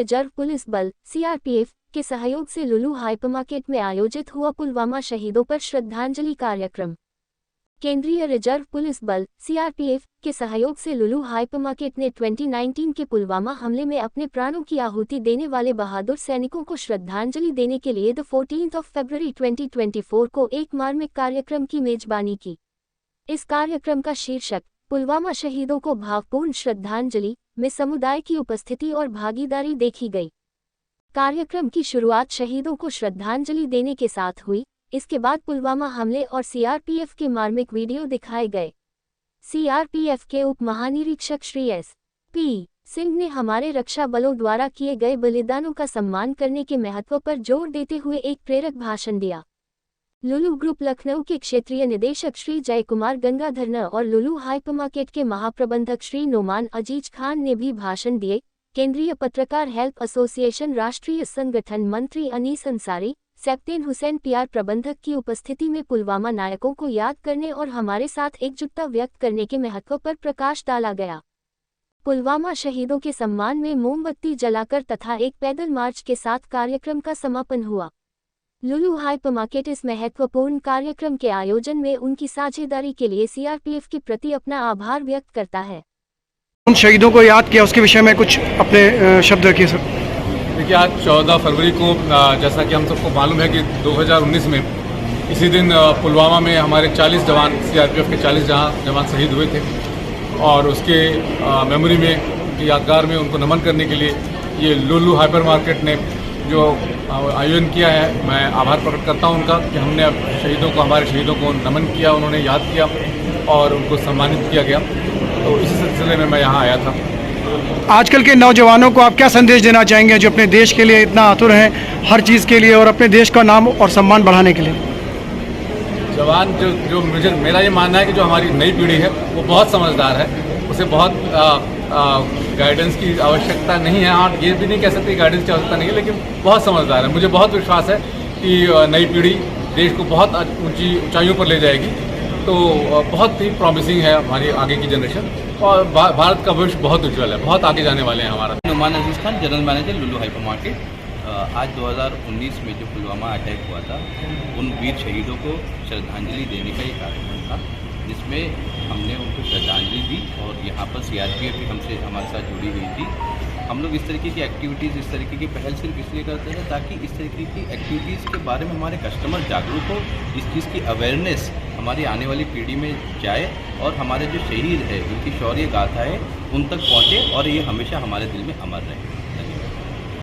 Reserve police बल (CRPF) के सहयोग से लुलु हाइपरमार्केट में आयोजित हुआ पुलवामा शहीदों पर श्रद्धांजलि कार्यक्रम। केंद्रीय रिजर्व पुलिस बल (सीआरपीएफ) के सहयोग से लुलु हाइपरमार्केट ने 2019 के पुलवामा हमले में अपने प्राणों की आहुति देने वाले बहादुर सैनिकों को श्रद्धांजलि देने के लिए 14 फरवरी 2024 को एक मार्मिक कार्यक्रम की मेजबानी की। इस कार्यक्रम का शीर्षक पुलवामा शहीदों को भावपूर्ण श्रद्धांजलि में समुदाय की उपस्थिति और भागीदारी देखी गई। कार्यक्रम की शुरुआत शहीदों को श्रद्धांजलि देने के साथ हुई। इसके बाद पुलवामा हमले और सीआरपीएफ के मार्मिक वीडियो दिखाए गए। सीआरपीएफ के उप महानिरीक्षक श्री S.P. सिंह ने हमारे रक्षा बलों द्वारा किए गए बलिदानों का सम्मान करने के महत्व पर जोर देते हुए एक प्रेरक भाषण दिया। लुलु ग्रुप लखनऊ के क्षेत्रीय निदेशक श्री जय कुमार गंगाधरन और लुलु हाइपरमार्केट के महाप्रबंधक श्री नोमान अजीज खान ने भी भाषण दिए। केंद्रीय पत्रकार हेल्प एसोसिएशन राष्ट्रीय संगठन मंत्री अनीस अंसारी, सैप्टेन हुसैन पीआर प्रबंधक की उपस्थिति में पुलवामा नायकों को याद करने और हमारे साथ एकजुटता व्यक्त करने के महत्व पर प्रकाश डाला गया। पुलवामा शहीदों के सम्मान में मोमबत्ती जलाकर तथा एक पैदल मार्च के साथ कार्यक्रम का समापन हुआ। लुलु हाइपरमार्केट इस महत्वपूर्ण कार्यक्रम के आयोजन में उनकी साझेदारी के लिए सीआरपीएफ के प्रति अपना आभार व्यक्त करता है। उन शहीदों को याद किया, उसके विषय में कुछ अपने शब्द रखिए सर। देखिए, आज 14 फरवरी को जैसा कि हम सबको मालूम है कि 2019 में इसी दिन पुलवामा में हमारे 40 जवान सीआरपीएफ के 40 जवान शहीद हुए थे और उसके मेमोरी में, उनकी यादगार में उनको नमन करने के लिए ये लुलु हाइपर मार्केट ने जो आयोजन किया है, मैं आभार प्रकट करता हूं उनका कि हमने शहीदों को, हमारे शहीदों को नमन किया, उन्होंने याद किया और उनको सम्मानित किया गया। तो इसी सिलसिले में मैं यहाँ आया था। आजकल के नौजवानों को आप क्या संदेश देना चाहेंगे जो अपने देश के लिए इतना आतुर हैं, हर चीज़ के लिए और अपने देश का नाम और सम्मान बढ़ाने के लिए? जवान जो मेरा ये मानना है कि जो हमारी नई पीढ़ी है वो बहुत समझदार है, उसे बहुत गाइडेंस की आवश्यकता नहीं है। हाँ, ये भी नहीं कह सकते गाइडेंस की आवश्यकता नहीं है, लेकिन बहुत समझदार है। मुझे बहुत विश्वास है कि नई पीढ़ी देश को बहुत ऊंची ऊंचाइयों पर ले जाएगी। तो बहुत ही प्रॉमिसिंग है हमारी आगे की जनरेशन और भारत का भविष्य बहुत उज्जवल है, बहुत आगे जाने वाले हैं हमारा। नोमान अजीज खान, जनरल मैनेजर लुलु हाइपर मार्केट। आज 2019 में जो पुलवामा अटैक हुआ था, उन वीर शहीदों को श्रद्धांजलि देने का ये कार्यक्रम था, जिसमें हमने उनको श्रद्धांजलि दी और यहाँ पर सीआरपीएफ भी हमारे साथ जुड़ी हुई थी। हम लोग इस तरीके की एक्टिविटीज़, इस तरीके की पहल सिर्फ इसलिए करते हैं ताकि इस तरीके की एक्टिविटीज़ के बारे में हमारे कस्टमर जागरूक हो, इस चीज़ की अवेयरनेस हमारी आने वाली पीढ़ी में जाए और हमारे जो शहीद है, उनकी शौर्य गाथाएँ उन तक पहुँचे और ये हमेशा हमारे दिल में अमर रहे।